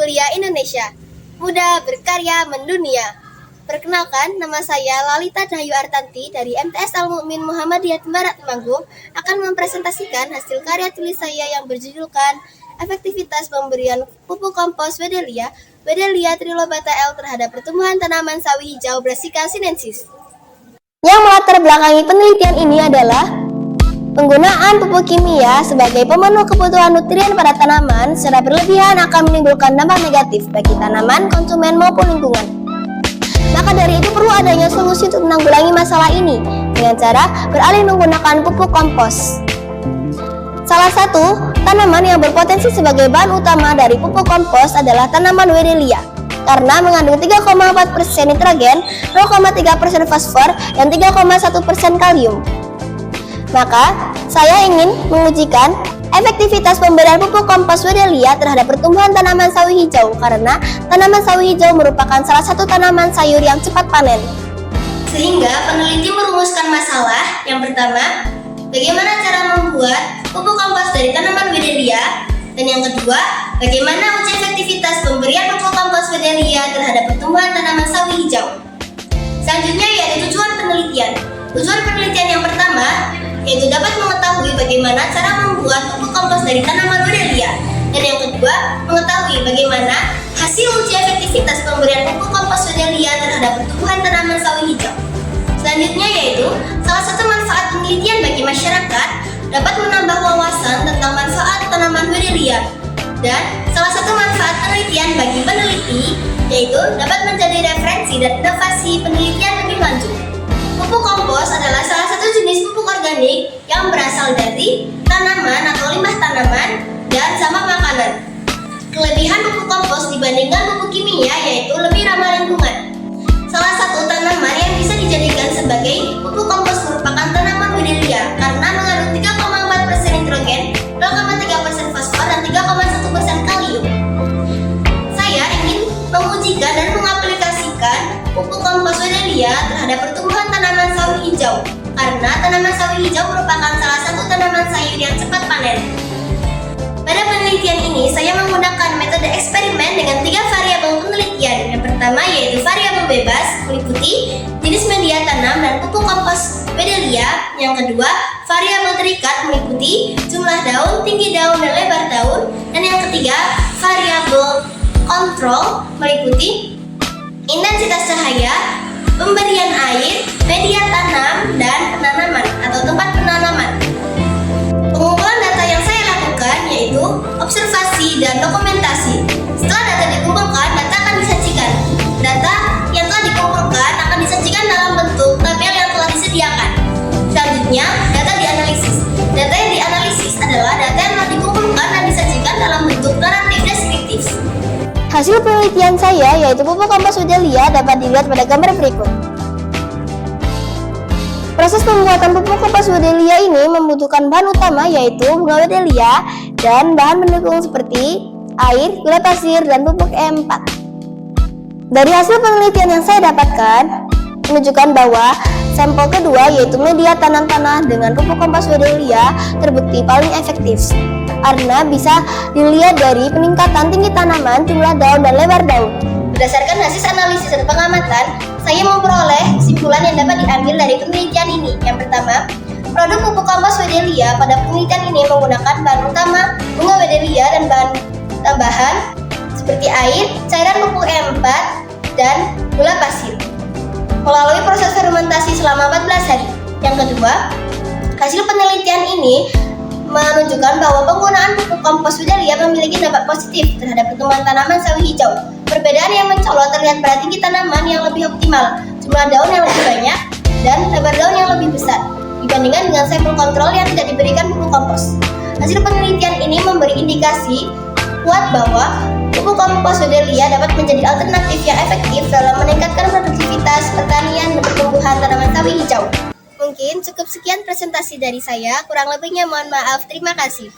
Mulia Indonesia. Muda berkarya mendunia. Perkenalkan, nama saya Lalita Dahayu Artanti dari MTS Al-Mu'min Muhammadiyah Barat Temanggung akan mempresentasikan hasil karya tulis saya yang berjudulkan Efektivitas Pemberian Pupuk Kompos Wedelia trilobata L terhadap pertumbuhan tanaman sawi hijau Brassica sinensis. Yang melatar belakangi penelitian ini adalah penggunaan pupuk kimia sebagai pemenuh kebutuhan nutrien pada tanaman secara berlebihan akan menimbulkan dampak negatif bagi tanaman, konsumen maupun lingkungan. Maka dari itu perlu adanya solusi untuk menanggulangi masalah ini dengan cara beralih menggunakan pupuk kompos. Salah satu tanaman yang berpotensi sebagai bahan utama dari pupuk kompos adalah tanaman Wedelia karena mengandung 3,4% nitrogen, 0,3% fosfor, dan 3,1% kalium. Maka, saya ingin mengujikan efektivitas pemberian pupuk kompos Wedelia terhadap pertumbuhan tanaman sawi hijau karena tanaman sawi hijau merupakan salah satu tanaman sayur yang cepat panen. Sehingga peneliti merumuskan masalah yang pertama, bagaimana cara membuat pupuk kompos dari tanaman Wedelia, dan yang kedua, bagaimana uji efektivitas pemberian pupuk kompos Wedelia terhadap pertumbuhan tanaman sawi hijau. Selanjutnya yaitu tujuan penelitian. Tujuan penelitian yang pertama yaitu dapat mengetahui bagaimana cara membuat pupuk kompos dari tanaman Wedelia, dan yang kedua mengetahui bagaimana hasil uji efektivitas pemberian pupuk kompos Wedelia terhadap pertumbuhan tanaman sawi hijau. Selanjutnya yaitu salah satu manfaat penelitian bagi masyarakat dapat menambah wawasan tentang manfaat tanaman Wedelia, dan salah satu manfaat penelitian bagi peneliti yaitu dapat menjadi referensi dan inovasi penelitian lebih lanjut. Pupuk kompos adalah salah satu jenis pupuk organik yang berasal dari tanaman atau limbah tanaman dan sama makanan. Kelebihan pupuk kompos dibandingkan pupuk kimia yaitu lebih ramah lingkungan. Salah satu tanaman yang bisa dijadikan sebagai pupuk kompos merupakan tanaman Wedelia karena mengandung 3,4% nitrogen, 0,3% fosfor, dan 3,1% kalium. Saya ingin mengujikan dan mengaplikasikan pupuk kompos Wedelia terhadap pertumbuhan tanaman sawi hijau karena tanaman sawi hijau merupakan salah satu tanaman sayur yang cepat panen. Pada penelitian ini, saya menggunakan metode eksperimen dengan 3 variabel penelitian. Yang pertama yaitu variabel bebas, meliputi jenis media tanam dan pupuk kompos Wedelia. Yang kedua, variabel terikat, meliputi jumlah daun, tinggi daun, dan lebar daun. Dan yang ketiga, variabel kontrol, meliputi intensitas cahaya, pemberian air, media tanam, dan penanaman atau tempat penanaman. Pengumpulan data yang saya lakukan yaitu observasi dan dokumentasi. Setelah data dikumpulkan, data akan disajikan. Data yang telah dikumpulkan akan disajikan dalam bentuk tabel yang telah disediakan. Selanjutnya, data dianalisis. Data yang dianalisis adalah data yang telah dikumpulkan dan disajikan dalam bentuk naratif deskriptif. Hasil penelitian saya yaitu pupuk kompos Wedelia dapat dilihat pada gambar berikut. Proses pembuatan pupuk kompos Wedelia ini membutuhkan bahan utama yaitu bunga Wedelia dan bahan pendukung seperti air, gula pasir, dan pupuk E4. Dari hasil penelitian yang saya dapatkan menunjukkan bahwa sampel kedua yaitu media tanam-tanah dengan pupuk kompos Wedelia terbukti paling efektif karena bisa dilihat dari peningkatan tinggi tanaman, jumlah daun, dan lebar daun. Berdasarkan hasil analisis dan pengamatan, saya memperoleh kesimpulan yang dapat diambil dari penelitian ini. Yang pertama, produk pupuk kompos Wedelia pada penelitian ini menggunakan bahan utama bunga Wedelia dan bahan tambahan seperti air, cairan pupuk E4, dan gula pasir melalui proses fermentasi selama 14 hari. Yang kedua, hasil penelitian ini menunjukkan bahwa penggunaan pupuk kompos Wedelia memiliki dampak positif terhadap pertumbuhan tanaman sawi hijau. Perbedaan yang mencolok terlihat pada tinggi tanaman yang lebih optimal, jumlah daun yang lebih banyak, dan lebar daun yang lebih besar dibandingkan dengan sampel kontrol yang tidak diberikan pupuk kompos. Hasil penelitian ini memberi indikasi kuat bahwa pupuk kompos Wedelia dapat menjadi alternatif yang efektif dalam meningkatkan produktivitas pertanian dan pertumbuhan tanaman sawi hijau. Mungkin cukup sekian presentasi dari saya, kurang lebihnya mohon maaf, terima kasih.